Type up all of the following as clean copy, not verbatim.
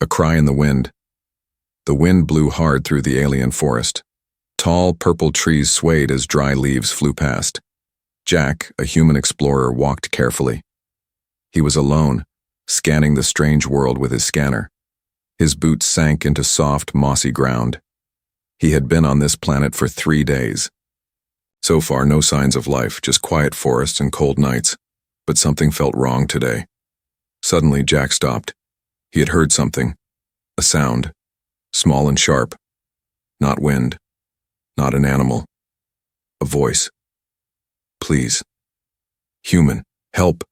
A cry in the wind. The wind blew hard through the alien forest. Tall, purple trees swayed as dry leaves flew past. Jack, a human explorer, walked carefully. He was alone, scanning the strange world with his scanner. His boots sank into soft, mossy ground. He had been on this planet for 3 days. So far, no signs of life, just quiet forests and cold nights. But something felt wrong today. Suddenly, Jack stopped. He had heard something. A sound. Small and sharp. Not wind. Not an animal. A voice. Please. Human. Help.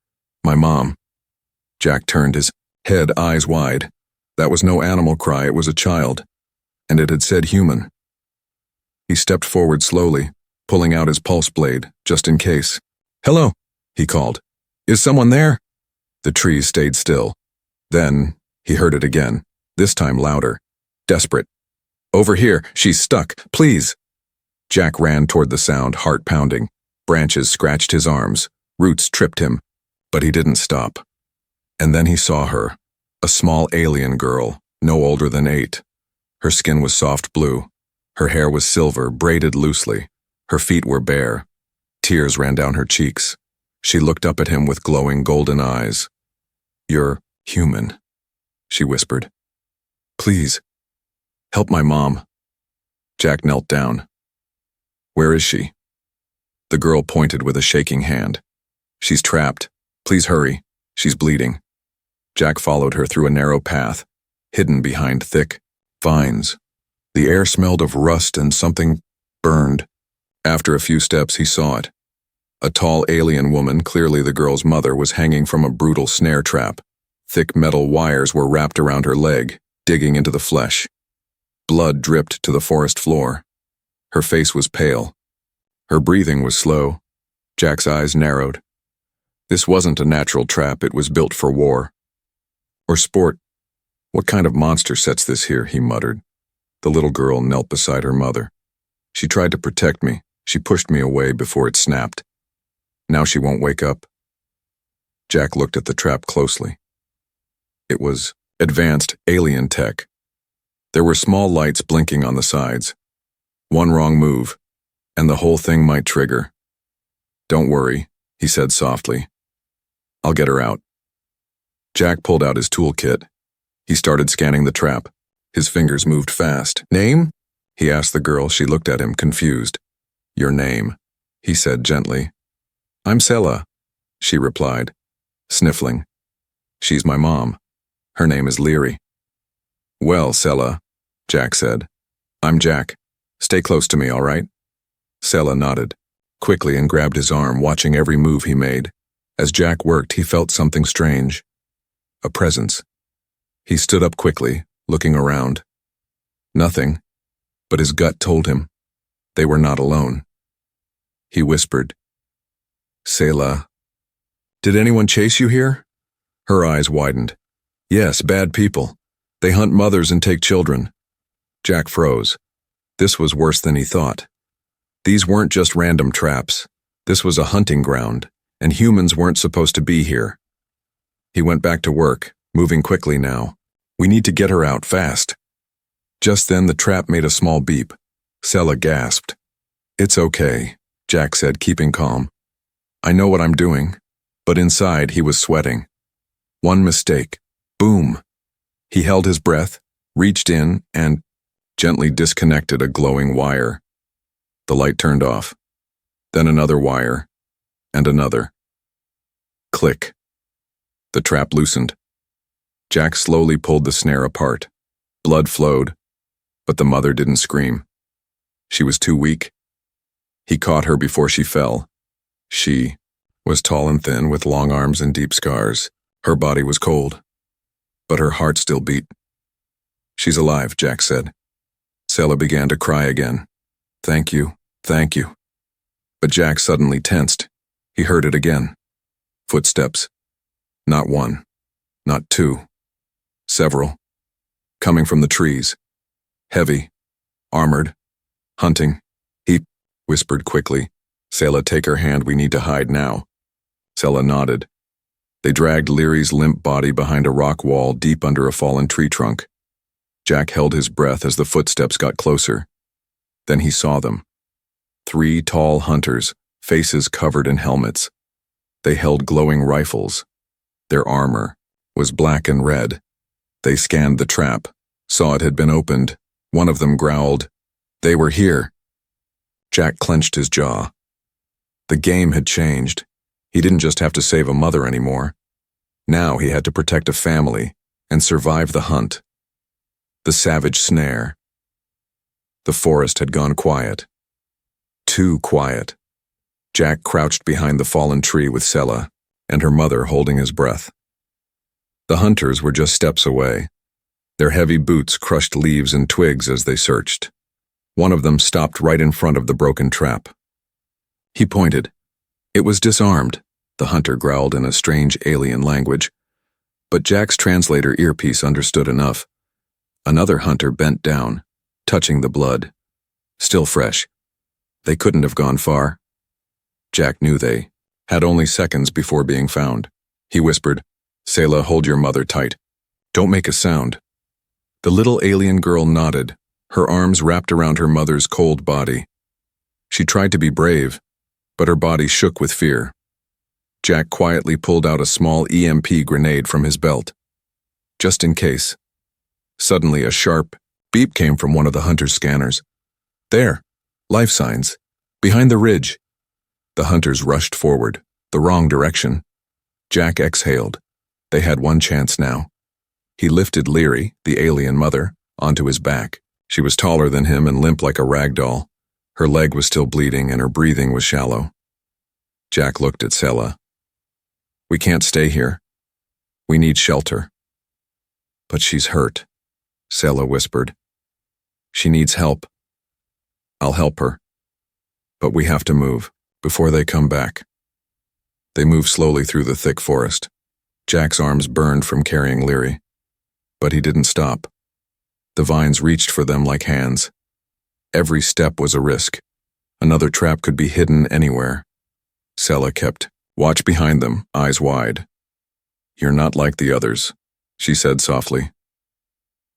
My mom. Jack turned his head, eyes wide. That was no animal cry, it was a child. And it had said human. He stepped forward slowly, pulling out his pulse blade, just in case. Hello, he called. Is someone there? The trees stayed still. Then, he heard it again, this time louder. Desperate. Over here, she's stuck, please. Jack ran toward the sound, heart pounding. Branches scratched his arms, roots tripped him, but he didn't stop. And then he saw her, a small alien girl, no older than 8. Her skin was soft blue. Her hair was silver, braided loosely. Her feet were bare. Tears ran down her cheeks. She looked up at him with glowing golden eyes. You're human, she whispered. Please, help my mom. Jack knelt down. Where is she? The girl pointed with a shaking hand. She's trapped. Please hurry. She's bleeding. Jack followed her through a narrow path, hidden behind thick vines. The air smelled of rust and something burned. After a few steps, he saw it. A tall alien woman, clearly the girl's mother, was hanging from a brutal snare trap. Thick metal wires were wrapped around her leg, digging into the flesh. Blood dripped to the forest floor. Her face was pale. Her breathing was slow. Jack's eyes narrowed. This wasn't a natural trap, it was built for war. Or sport. What kind of monster sets this here, he muttered. The little girl knelt beside her mother. She tried to protect me. She pushed me away before it snapped. Now she won't wake up. Jack looked at the trap closely. It was advanced alien tech. There were small lights blinking on the sides. One wrong move, and the whole thing might trigger. Don't worry, he said softly. I'll get her out. Jack pulled out his toolkit. He started scanning the trap. His fingers moved fast. Name? He asked the girl. She looked at him, confused. Your name, he said gently. I'm Sela, she replied, sniffling. She's my mom. Her name is Leary. Well, Sela, Jack said. I'm Jack. Stay close to me, all right? Sela nodded, quickly, and grabbed his arm, watching every move he made. As Jack worked, he felt something strange. A presence. He stood up quickly, looking around. Nothing, but his gut told him they were not alone. He whispered, Sela. Did anyone chase you here? Her eyes widened. Yes, bad people. They hunt mothers and take children. Jack froze. This was worse than he thought. These weren't just random traps. This was a hunting ground, and humans weren't supposed to be here. He went back to work, moving quickly now. We need to get her out fast. Just then the trap made a small beep. Sela gasped. It's okay, Jack said, keeping calm. I know what I'm doing. But inside he was sweating. One mistake. Boom. He held his breath, reached in, and gently disconnected a glowing wire. The light turned off. Then another wire, and another. Click. The trap loosened. Jack slowly pulled the snare apart. Blood flowed, but the mother didn't scream. She was too weak. He caught her before she fell. She was tall and thin, with long arms and deep scars. Her body was cold, but her heart still beat. She's alive, Jack said. Sela began to cry again. Thank you, thank you. But Jack suddenly tensed. He heard it again. Footsteps. Not one, not two. Several. Coming from the trees. Heavy. Armored. Hunting. He whispered quickly. Sela, take her hand, we need to hide now. Sela nodded. They dragged Leary's limp body behind a rock wall deep under a fallen tree trunk. Jack held his breath as the footsteps got closer. Then he saw them. 3 tall hunters, faces covered in helmets. They held glowing rifles. Their armor was black and red. They scanned the trap, saw it had been opened. One of them growled, "They were here." Jack clenched his jaw. The game had changed. He didn't just have to save a mother anymore. Now he had to protect a family and survive the hunt. The savage snare. The forest had gone quiet. Too quiet. Jack crouched behind the fallen tree with Sela and her mother holding his breath. The hunters were just steps away. Their heavy boots crushed leaves and twigs as they searched. One of them stopped right in front of the broken trap. He pointed. It was disarmed, the hunter growled in a strange alien language. But Jack's translator earpiece understood enough. Another hunter bent down, touching the blood. Still fresh. They couldn't have gone far. Jack knew they had only seconds before being found. He whispered, "Sela, hold your mother tight. Don't make a sound." The little alien girl nodded, her arms wrapped around her mother's cold body. She tried to be brave, but her body shook with fear. Jack quietly pulled out a small EMP grenade from his belt. Just in case. Suddenly, a sharp beep came from one of the hunter's scanners. There, life signs, behind the ridge. The hunters rushed forward, the wrong direction. Jack exhaled. They had one chance now. He lifted Leary, the alien mother, onto his back. She was taller than him and limp like a rag doll. Her leg was still bleeding and her breathing was shallow. Jack looked at Sela. "We can't stay here. We need shelter." "But she's hurt," Sela whispered. "She needs help." "I'll help her. But we have to move, before they come back." They moved slowly through the thick forest. Jack's arms burned from carrying Leary. But he didn't stop. The vines reached for them like hands. Every step was a risk. Another trap could be hidden anywhere. Sela kept watch behind them, eyes wide. "You're not like the others," she said softly.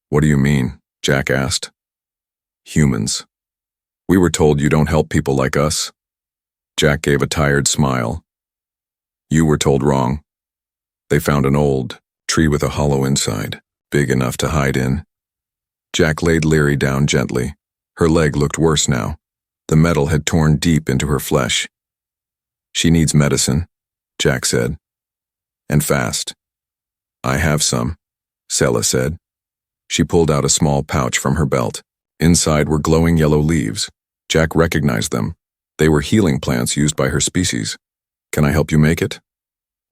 "What do you mean?" Jack asked. "Humans. We were told you don't help people like us." Jack gave a tired smile. "You were told wrong. They found an old tree with a hollow inside, big enough to hide in." Jack laid Leary down gently. Her leg looked worse now. The metal had torn deep into her flesh. "She needs medicine," Jack said. "And fast." "I have some," Sela said. She pulled out a small pouch from her belt. Inside were glowing yellow leaves. Jack recognized them. They were healing plants used by her species. "Can I help you make it?"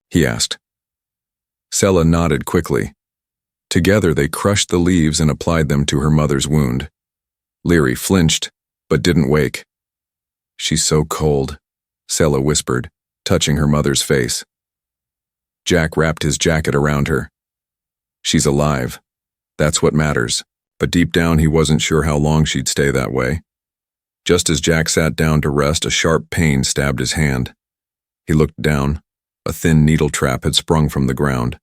he asked. Sela nodded quickly. Together they crushed the leaves and applied them to her mother's wound. Leary flinched, but didn't wake. "She's so cold," Sela whispered, touching her mother's face. Jack wrapped his jacket around her. "She's alive. That's what matters." But deep down he wasn't sure how long she'd stay that way. Just as Jack sat down to rest, a sharp pain stabbed his hand. He looked down. A thin needle trap had sprung from the ground.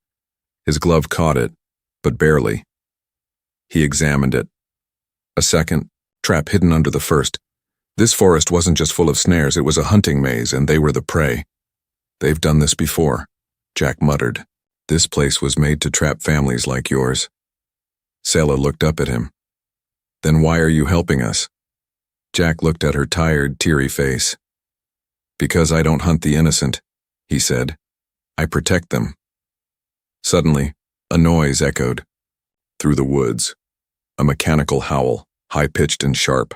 His glove caught it, but barely. He examined it. A second, trap hidden under the first. This forest wasn't just full of snares, it was a hunting maze, and they were the prey. "They've done this before," Jack muttered. "This place was made to trap families like yours." Sela looked up at him. "Then why are you helping us?" Jack looked at her tired, teary face. "Because I don't hunt the innocent," he said. "I protect them." Suddenly, a noise echoed. Through the woods. A mechanical howl, high-pitched and sharp.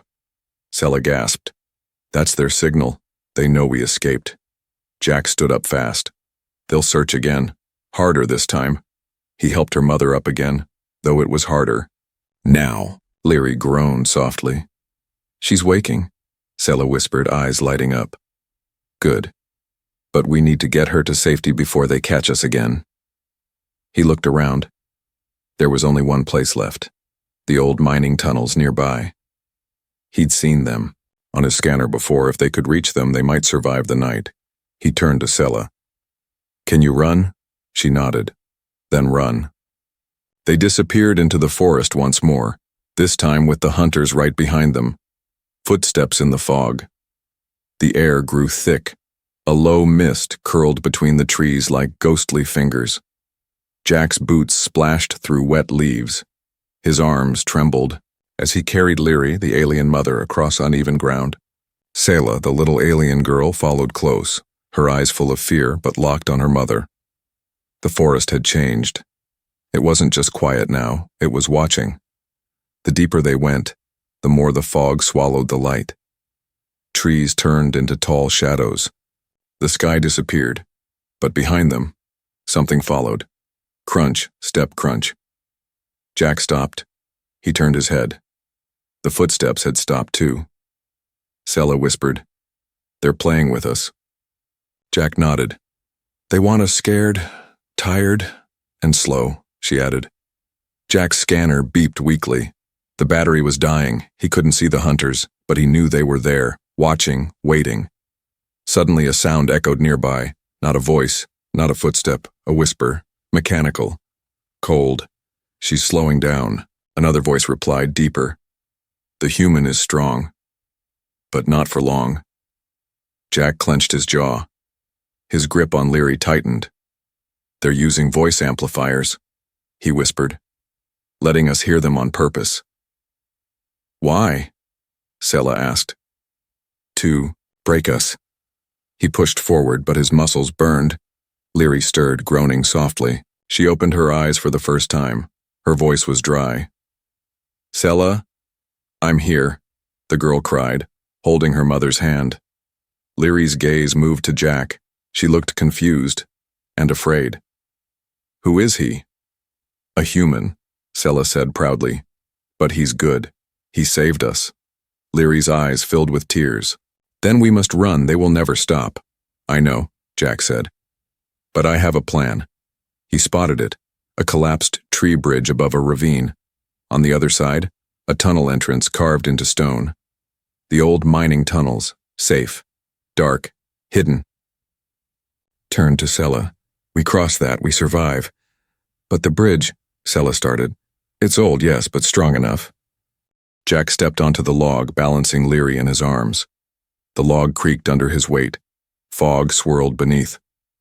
Sela gasped. "That's their signal. They know we escaped." Jack stood up fast. "They'll search again. Harder this time." He helped her mother up again, though it was harder. "Now," Leary groaned softly. "She's waking," Sela whispered, eyes lighting up. "Good. But we need to get her to safety before they catch us again." He looked around. There was only one place left. The old mining tunnels nearby. He'd seen them on his scanner before. If they could reach them, they might survive the night. He turned to Sela. "Can you run?" She nodded. Then run. They disappeared into the forest once more, this time with the hunters right behind them. Footsteps in the fog. The air grew thick. A low mist curled between the trees like ghostly fingers. Jack's boots splashed through wet leaves. His arms trembled as he carried Leary, the alien mother, across uneven ground. Selah, the little alien girl, followed close, her eyes full of fear but locked on her mother. The forest had changed. It wasn't just quiet now, it was watching. The deeper they went, the more the fog swallowed the light. Trees turned into tall shadows. The sky disappeared, but behind them, something followed. Crunch, step crunch. Jack stopped. He turned his head. The footsteps had stopped too. Selah whispered, "They're playing with us." Jack nodded. "They want us scared, tired, and slow," she added. Jack's scanner beeped weakly. The battery was dying. He couldn't see the hunters, but he knew they were there, watching, waiting. Suddenly a sound echoed nearby. Not a voice, not a footstep, a whisper, mechanical, cold. "She's slowing down," another voice replied, deeper. "The human is strong, but not for long." Jack clenched his jaw. His grip on Leary tightened. "They're using voice amplifiers," he whispered, "letting us hear them on purpose." "Why?" Selah asked. "To break us." He pushed forward, but his muscles burned. Leary stirred, groaning softly. She opened her eyes for the first time. Her voice was dry. "Selah, I'm here," the girl cried, holding her mother's hand. Leary's gaze moved to Jack. She looked confused and afraid. "Who is he?" "A human," Selah said proudly. "But he's good. He saved us." Leary's eyes filled with tears. "Then we must run. They will never stop." "I know," Jack said. "But I have a plan." He spotted it, a collapsed tree bridge above a ravine. On the other side, a tunnel entrance carved into stone. The old mining tunnels, safe, dark, hidden. Turned to Selah. "We cross that, we survive." "But the bridge," Selah started. "It's old, yes, but strong enough." Jack stepped onto the log, balancing Leary in his arms. The log creaked under his weight. Fog swirled beneath.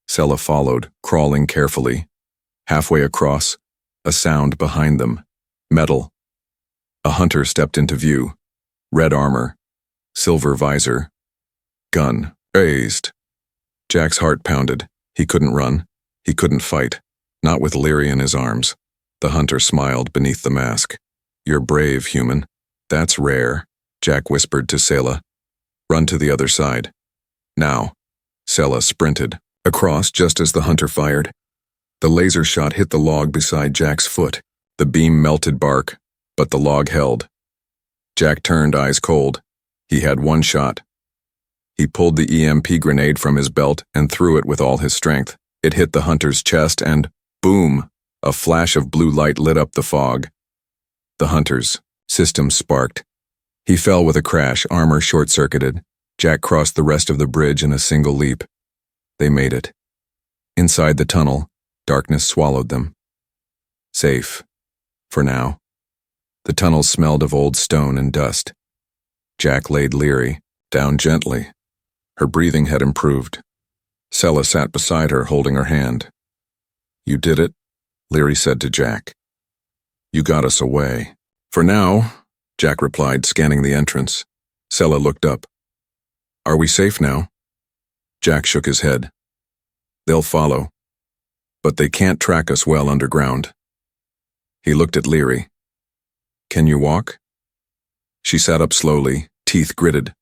Selah followed, crawling carefully. Halfway across, a sound behind them. Metal. A hunter stepped into view. Red armor. Silver visor. Gun raised. Jack's heart pounded. He couldn't run. He couldn't fight. Not with Leary in his arms. The hunter smiled beneath the mask. "You're brave, human." "That's rare," Jack whispered to Selah. "Run to the other side." "Now." Selah sprinted across just as the hunter fired. The laser shot hit the log beside Jack's foot. The beam melted bark, but the log held. Jack turned, eyes cold. He had one shot. He pulled the EMP grenade from his belt and threw it with all his strength. It hit the hunter's chest and, boom, a flash of blue light lit up the fog. The hunter's system sparked. He fell with a crash, armor short-circuited. Jack crossed the rest of the bridge in a single leap. They made it. Inside the tunnel, darkness swallowed them. Safe. For now. The tunnel smelled of old stone and dust. Jack laid Leary down gently. Her breathing had improved. Selah sat beside her, holding her hand. "You did it," Leary said to Jack. "You got us away." "For now," Jack replied, scanning the entrance. Selah looked up. "Are we safe now?" Jack shook his head. "They'll follow. But they can't track us well underground." He looked at Leary. "Can you walk?" She sat up slowly, teeth gritted.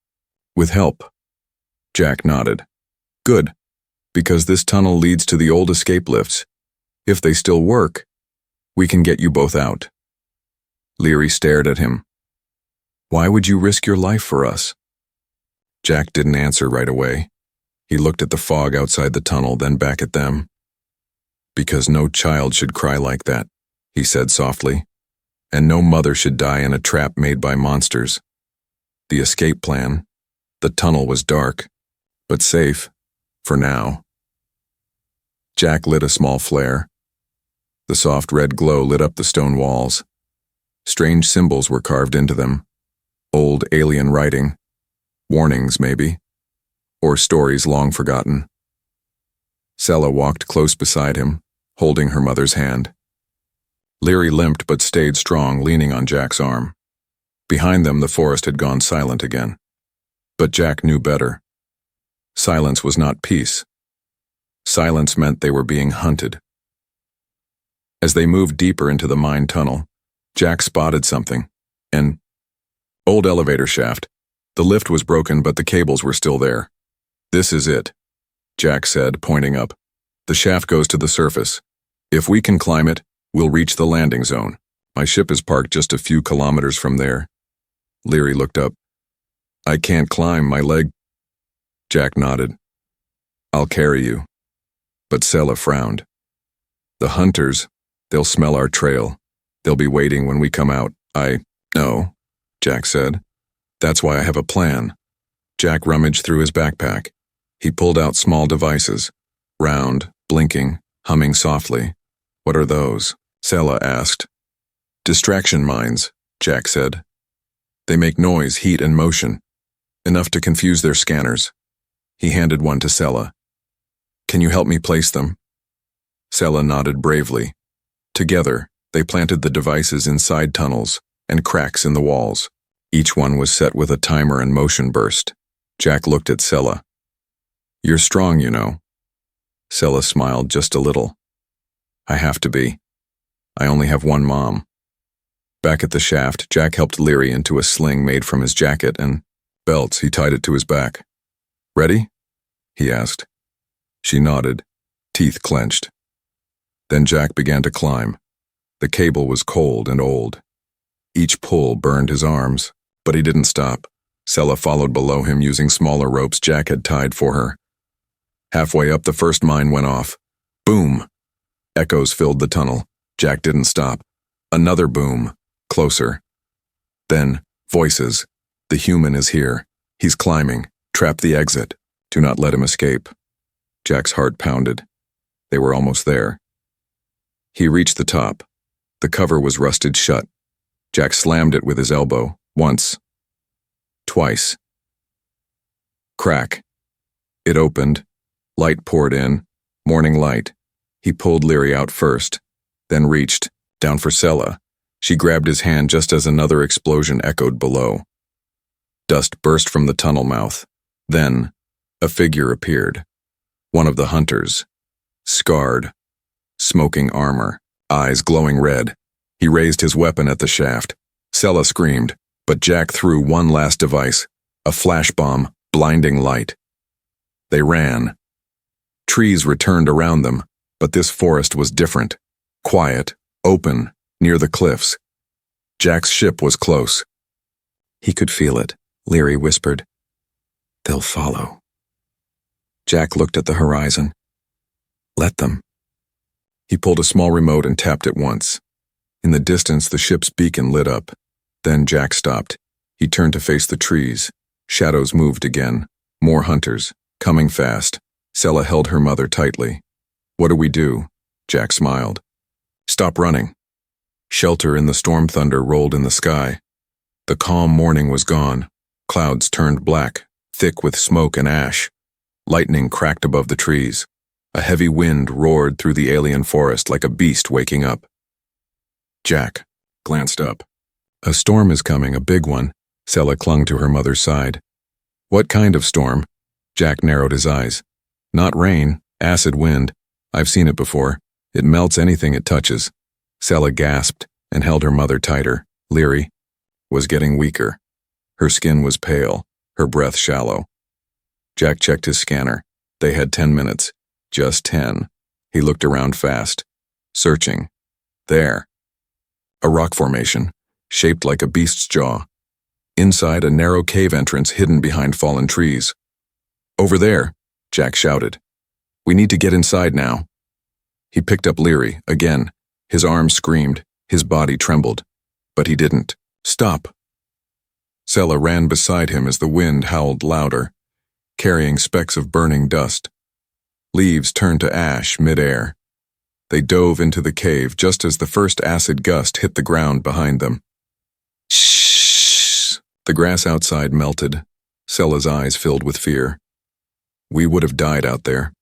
"With help." Jack nodded. "Good, because this tunnel leads to the old escape lifts. If they still work, we can get you both out." Leary stared at him. "Why would you risk your life for us?" Jack didn't answer right away. He looked at the fog outside the tunnel, then back at them. "Because no child should cry like that," he said softly. "And no mother should die in a trap made by monsters. The escape plan, the tunnel was dark, but safe, for now." Jack lit a small flare. The soft red glow lit up the stone walls. Strange symbols were carved into them. Old alien writing. Warnings, maybe. Or stories long forgotten. Sela walked close beside him, holding her mother's hand. Leary limped but stayed strong, leaning on Jack's arm. Behind them, the forest had gone silent again. But Jack knew better. Silence was not peace. Silence meant they were being hunted. As they moved deeper into the mine tunnel, Jack spotted something. An old elevator shaft. The lift was broken, but the cables were still there. "This is it," Jack said, pointing up. "The shaft goes to the surface. If we can climb it, we'll reach the landing zone. My ship is parked just a few kilometers from there." Leary looked up. "I can't climb, my leg." Jack nodded. "I'll carry you." But Sela frowned. "The hunters, they'll smell our trail. They'll be waiting when we come out." "I know," Jack said. "That's why I have a plan." Jack rummaged through his backpack. He pulled out small devices, round, blinking, humming softly. "What are those?" Sela asked. "Distraction mines," Jack said. "They make noise, heat, and motion, enough to confuse their scanners." He handed one to Sela. "Can you help me place them?" Sela nodded bravely. Together, they planted the devices inside tunnels and cracks in the walls. Each one was set with a timer and motion burst. Jack looked at Sela. "You're strong, you know." Sela smiled just a little. "I have to be. I only have one mom." Back at the shaft, Jack helped Leary into a sling made from his jacket and belts. He tied it to his back. "Ready?" he asked. She nodded, teeth clenched. Then Jack began to climb. The cable was cold and old. Each pull burned his arms, but he didn't stop. Sela followed below him using smaller ropes Jack had tied for her. Halfway up, the first mine went off. Boom! Echoes filled the tunnel. Jack didn't stop. Another boom. Closer. Then, voices. "The human is here. He's climbing. Trap the exit. Do not let him escape." Jack's heart pounded. They were almost there. He reached the top. The cover was rusted shut. Jack slammed it with his elbow. Once. Twice. Crack. It opened. Light poured in. Morning light. He pulled Leary out first, then reached, down for Sela. She grabbed his hand just as another explosion echoed below. Dust burst from the tunnel mouth. Then, a figure appeared. One of the hunters. Scarred. Smoking armor. Eyes glowing red. He raised his weapon at the shaft. Sela screamed, but Jack threw one last device. A flash bomb, blinding light. They ran. Trees returned around them, but this forest was different. Quiet, open, near the cliffs. Jack's ship was close. He could feel it, Leary whispered. "They'll follow." Jack looked at the horizon. "Let them." He pulled a small remote and tapped it once. In the distance, the ship's beacon lit up. Then Jack stopped. He turned to face the trees. Shadows moved again. More hunters, coming fast. Sela held her mother tightly. "What do we do?" Jack smiled. "Stop running." Shelter in the storm thunder rolled in the sky. The calm morning was gone. Clouds turned black, thick with smoke and ash. Lightning cracked above the trees. A heavy wind roared through the alien forest like a beast waking up. Jack glanced up. "A storm is coming, a big one." Sela clung to her mother's side. "What kind of storm?" Jack narrowed his eyes. "Not rain, acid wind. I've seen it before. It melts anything it touches." Sela gasped and held her mother tighter. Leary was getting weaker. Her skin was pale, her breath shallow. Jack checked his scanner. They had 10 minutes. Just 10. He looked around fast, searching. There. A rock formation, shaped like a beast's jaw. Inside, a narrow cave entrance hidden behind fallen trees. "Over there," Jack shouted. "We need to get inside now." He picked up Leary, again. His arms screamed, his body trembled. But he didn't. "Stop." Sela ran beside him as the wind howled louder, carrying specks of burning dust. Leaves turned to ash mid-air. They dove into the cave just as the first acid gust hit the ground behind them. Shh! The grass outside melted. Sella's eyes filled with fear. We would have died out there.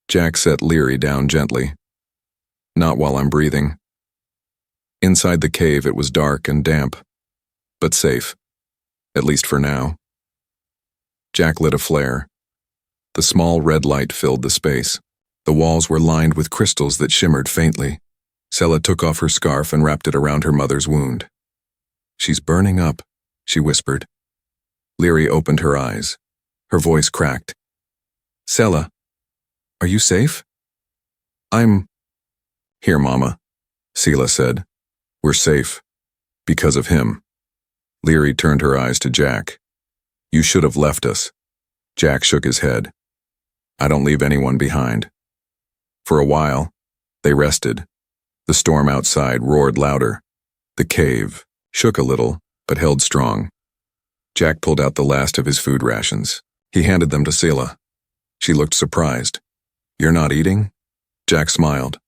Jack set Leary down gently. Not while I'm breathing. Inside the cave it was dark and damp, but safe, at least for now. Jack lit a flare. The small red light filled the space. The walls were lined with crystals that shimmered faintly. Sella took off her scarf and wrapped it around her mother's wound. She's burning up, she whispered. Leary opened her eyes. Her voice cracked. Sella, are you safe? I'm... Here, Mama, Sela said. We're safe. Because of him. Leary turned her eyes to Jack. You should have left us. Jack shook his head. I don't leave anyone behind. For a while, they rested. The storm outside roared louder. The cave shook a little, but held strong. Jack pulled out the last of his food rations. He handed them to Sela. She looked surprised. You're not eating? Jack smiled.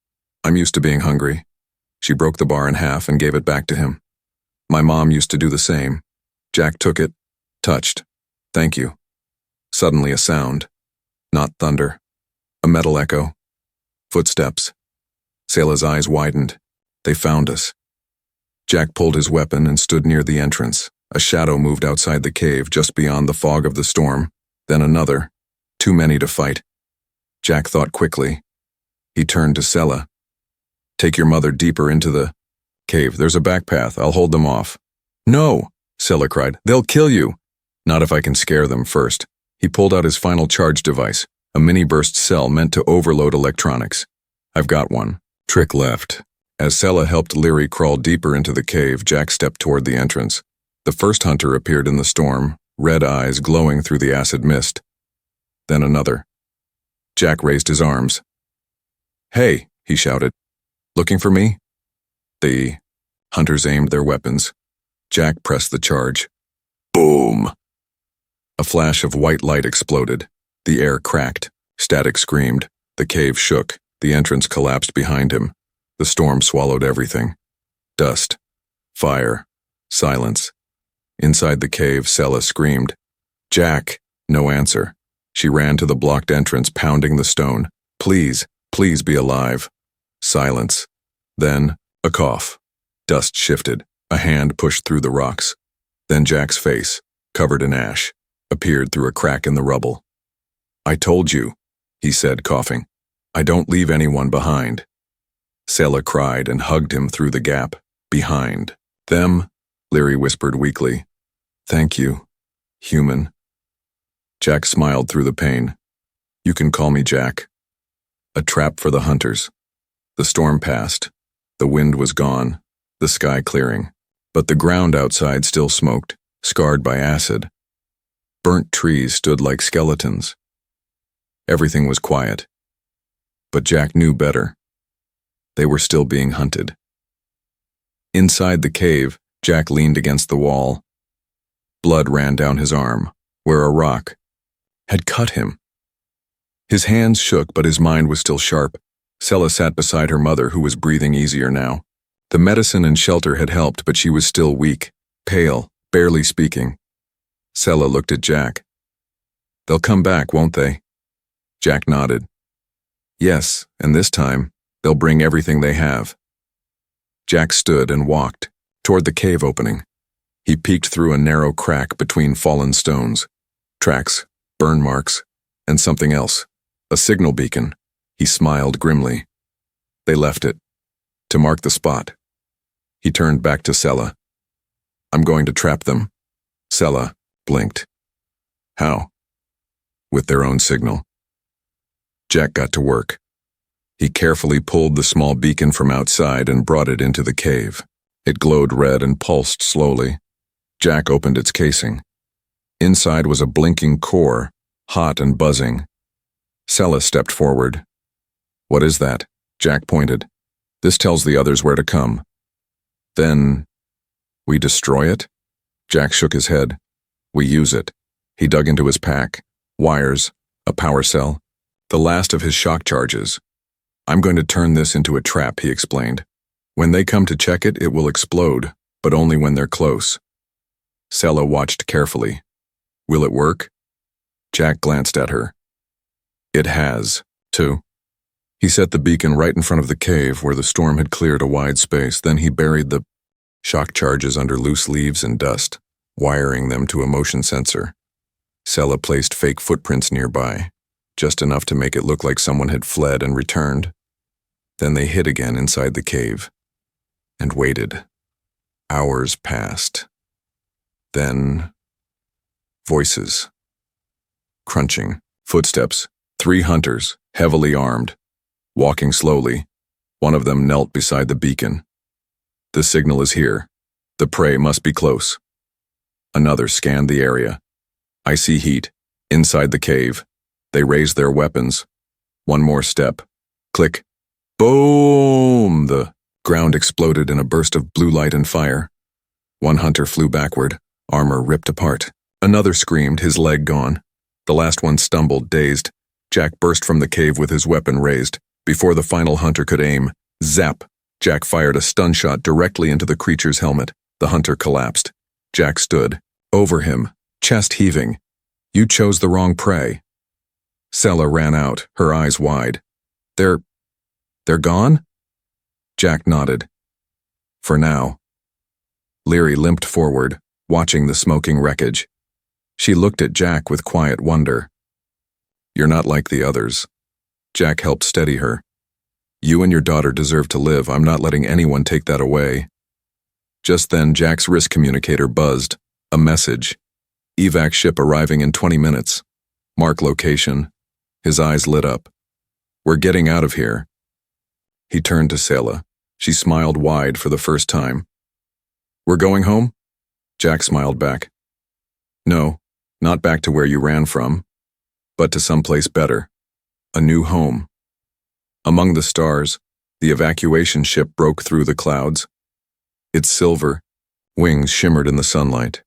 I'm used to being hungry. She broke the bar in half and gave it back to him. My mom used to do the same. Jack took it, touched. Thank you. Suddenly a sound. Not thunder. A metal echo. Footsteps. Sela's eyes widened. They found us. Jack pulled his weapon and stood near the entrance. A shadow moved outside the cave just beyond the fog of the storm. Then another. Too many to fight. Jack thought quickly. He turned to Sela. Take your mother deeper into the cave. There's a back path. I'll hold them off. No, Sela cried. They'll kill you. Not if I can scare them first. He pulled out his final charge device, a mini-burst cell meant to overload electronics. I've got one. Trick left. As Sela helped Leary crawl deeper into the cave, Jack stepped toward the entrance. The first hunter appeared in the storm, red eyes glowing through the acid mist. Then another. Jack raised his arms. Hey, he shouted. Looking for me? The hunters aimed their weapons. Jack pressed the charge. Boom! A flash of white light exploded. The air cracked. Static screamed. The cave shook. The entrance collapsed behind him. The storm swallowed everything. Dust. Fire. Silence. Inside the cave, Sela screamed. Jack! No answer. She ran to the blocked entrance, pounding the stone. Please, please be alive. Silence. Then, a cough. Dust shifted. A hand pushed through the rocks. Then Jack's face, covered in ash, appeared through a crack in the rubble. I told you, he said, coughing. I don't leave anyone behind. Sela cried and hugged him through the gap. Behind. Them, Leary whispered weakly. Thank you, human. Jack smiled through the pain. You can call me Jack. A trap for the hunters. The storm passed. The wind was gone, the sky clearing. But the ground outside still smoked, scarred by acid. Burnt trees stood like skeletons. Everything was quiet. But Jack knew better. They were still being hunted. Inside the cave, Jack leaned against the wall. Blood ran down his arm, where a rock had cut him. His hands shook, but his mind was still sharp. Sela sat beside her mother, who was breathing easier now. The medicine and shelter had helped, but she was still weak, pale, barely speaking. Sela looked at Jack. They'll come back, won't they? Jack nodded. Yes, and this time, they'll bring everything they have. Jack stood and walked toward the cave opening. He peeked through a narrow crack between fallen stones. Tracks, burn marks, and something else. A signal beacon. He smiled grimly. They left it. To mark the spot. He turned back to Sela. I'm going to trap them. Sela blinked. How? With their own signal. Jack got to work. He carefully pulled the small beacon from outside and brought it into the cave. It glowed red and pulsed slowly. Jack opened its casing. Inside was a blinking core, hot and buzzing. Sela stepped forward. What is that? Jack pointed. This tells the others where to come. Then, we destroy it? Jack shook his head. We use it. He dug into his pack. Wires, a power cell. The last of his shock charges. I'm going to turn this into a trap, he explained. When they come to check it, it will explode, but only when they're close. Sela watched carefully. Will it work? Jack glanced at her. It has, too. He set the beacon right in front of the cave where the storm had cleared a wide space. Then he buried the shock charges under loose leaves and dust, wiring them to a motion sensor. Sela placed fake footprints nearby, just enough to make it look like someone had fled and returned. Then they hid again inside the cave and waited. Hours passed. Then voices. Crunching. Footsteps. 3 hunters, heavily armed. Walking slowly. One of them knelt beside the beacon. The signal is here. The prey must be close. Another scanned the area. I see heat. Inside the cave. They raised their weapons. One more step. Click. Boom! The ground exploded in a burst of blue light and fire. One hunter flew backward, armor ripped apart. Another screamed, his leg gone. The last one stumbled, dazed. Jack burst from the cave with his weapon raised. Before the final hunter could aim, zap! Jack fired a stun shot directly into the creature's helmet. The hunter collapsed. Jack stood. Over him, chest heaving. You chose the wrong prey. Sela ran out, her eyes wide. They're gone? Jack nodded. For now. Leary limped forward, watching the smoking wreckage. She looked at Jack with quiet wonder. You're not like the others. Jack helped steady her. You and your daughter deserve to live. I'm not letting anyone take that away. Just then, Jack's wrist communicator buzzed. A message. Evac ship arriving in 20 minutes. Mark location. His eyes lit up. We're getting out of here. He turned to Sela. She smiled wide for the first time. We're going home? Jack smiled back. No, not back to where you ran from, but to someplace better. A new home. Among the stars, the evacuation ship broke through the clouds. Its silver wings shimmered in the sunlight.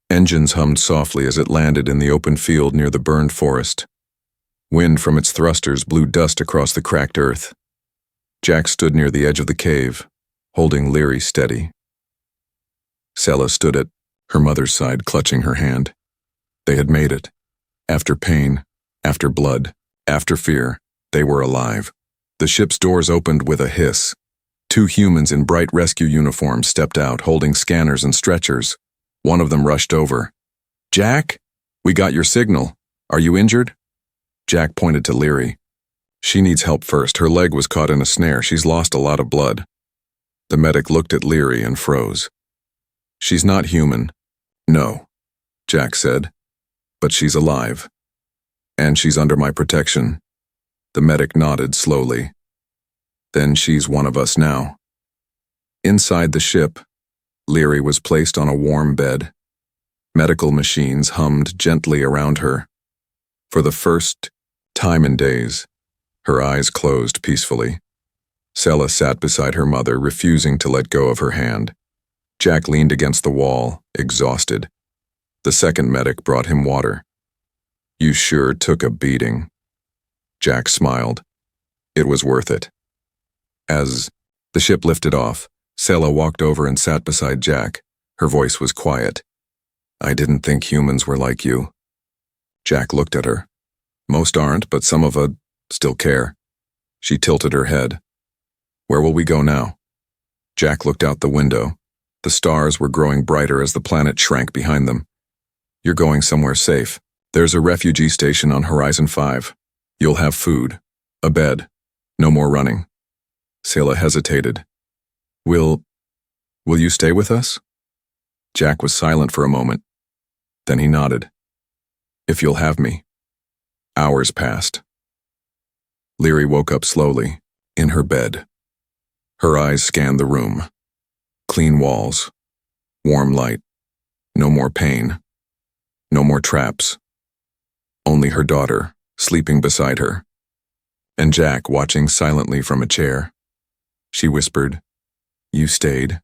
Engines hummed softly as it landed in the open field near the burned forest. Wind from its thrusters blew dust across the cracked earth. Jack stood near the edge of the cave, holding Leary steady. Sela stood at her mother's side, clutching her hand. They had made it. After pain, after blood, after fear, they were alive. The ship's doors opened with a hiss. 2 humans in bright rescue uniforms stepped out, holding scanners and stretchers. One of them rushed over. Jack? We got your signal. Are you injured? Jack pointed to Leary. She needs help first. Her leg was caught in a snare. She's lost a lot of blood. The medic looked at Leary and froze. She's not human. No, Jack said. But she's alive. And she's under my protection. The medic nodded slowly. Then she's one of us now. Inside the ship, Leary was placed on a warm bed. Medical machines hummed gently around her. For the first time in days, her eyes closed peacefully. Sela sat beside her mother, refusing to let go of her hand. Jack leaned against the wall, exhausted. The second medic brought him water. You sure took a beating. Jack smiled. It was worth it. As the ship lifted off, Sela walked over and sat beside Jack. Her voice was quiet. I didn't think humans were like you. Jack looked at her. Most aren't, but some of us still care. She tilted her head. Where will we go now? Jack looked out the window. The stars were growing brighter as the planet shrank behind them. You're going somewhere safe. There's a refugee station on Horizon 5. You'll have food, a bed, no more running. Sela hesitated. Will you stay with us? Jack was silent for a moment. Then he nodded. If you'll have me. Hours passed. Leary woke up slowly, in her bed. Her eyes scanned the room. Clean walls, warm light, no more pain, no more traps. Only her daughter, sleeping beside her, and Jack watching silently from a chair. She whispered, You stayed?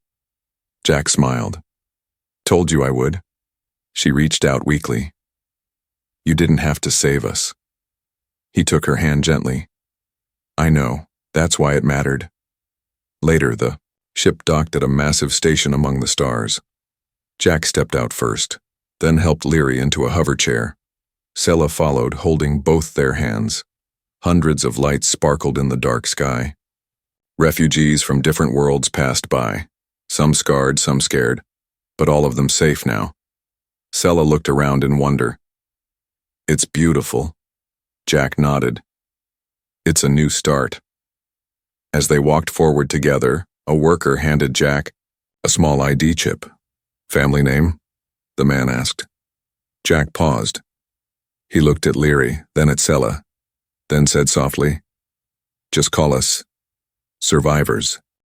Jack smiled. Told you I would. She reached out weakly. You didn't have to save us. He took her hand gently. I know, that's why it mattered. Later, the ship docked at a massive station among the stars. Jack stepped out first, then helped Leary into a hover chair. Sela followed, holding both their hands. Hundreds of lights sparkled in the dark sky. Refugees from different worlds passed by, some scarred, some scared, but all of them safe now. Sela looked around in wonder. It's beautiful. Jack nodded. It's a new start. As they walked forward together, a worker handed Jack a small ID chip. Family name? The man asked. Jack paused. He looked at Leary, then at Sela, then said softly, just call us survivors.